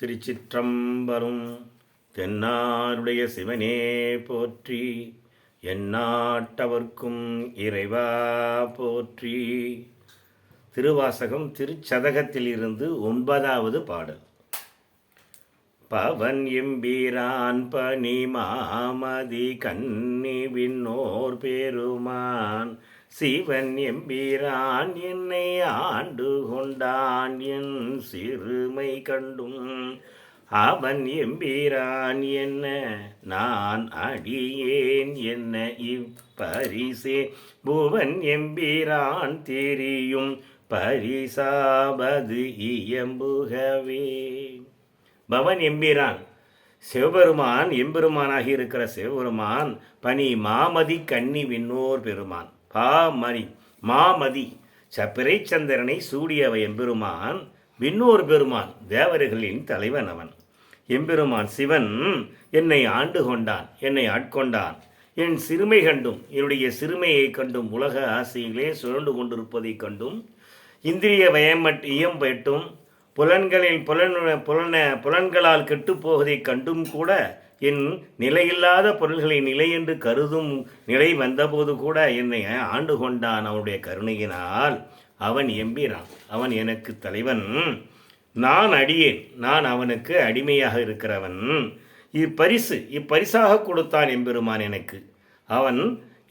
திருச்சிற்றம்பலம். தென்னாருடைய சிவனே போற்றி, எந்நாட்டவர்க்கும் இறைவா போற்றி. திருவாசகம் திருச்சதகத்திலிருந்து 9வது பாடல். பவன் எம்பீரான் பனி மாமதி கன்னி விண்ணோர் பெருமான் சிவன் எம்பீரான் என்னை ஆண்டு கொண்டான் என் சிறுமை கண்டும் அவன் எம்பீரான் என்ன நான் அடியேன் என்ன இப்பரிசே புவன் எம்பீரான் தெரியும் பரிசாபது இயம்புகவே. பவன் எம்பீரான் சிவபெருமான், எம்பெருமானாகி இருக்கிற சிவபெருமான் பனி மாமதி கன்னி விண்ணோர் பெருமான். மாமதி சப்பிரை சந்திரனை சூடியவ எம்பெருமான், விண்ணோர் பெருமான் தேவர்களின் தலைவன் அவன். எம்பெருமான் சிவன் என்னை ஆண்டு கொண்டான், என்னை ஆட்கொண்டான். என் சிறுமை கண்டும், என்னுடைய சிறுமையை கண்டும், உலக ஆசையிலே சுழண்டு கொண்டிருப்பதைக் கண்டும், இந்திரிய இயம்பட்டும் புலன்களால் கெட்டுப்போவதைக் கண்டும் கூட, என் நிலையில்லாத பொருள்களை நிலை என்று கருதும் நிலை வந்தபோது கூட என்னை ஆண்டு கொண்டான் அவனுடைய கருணையினால். அவன் எம்பிரான், அவன் எனக்கு தலைவன், நான் அடியேன், நான் அவனுக்கு அடிமையாக இருக்கிறவன். இப்பரிசாக கொடுத்தான் எம்பெருமான் எனக்கு. அவன்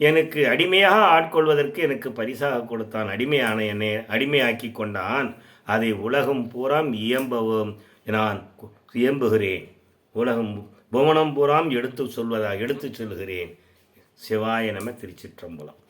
எனக்கு அடிமையாக ஆட்கொள்வதற்கு எனக்கு பரிசாக கொடுத்தான். அடிமையான என்னை அடிமையாக்கி கொண்டான். அதை உலகம் பூராம் இயம்பவும் நான் இயம்புகிறேன். உலகம் புவனம் பூராம் எடுத்து சொல்கிறேன். சிவாய நம. திருச்சிற்றம்பலம்.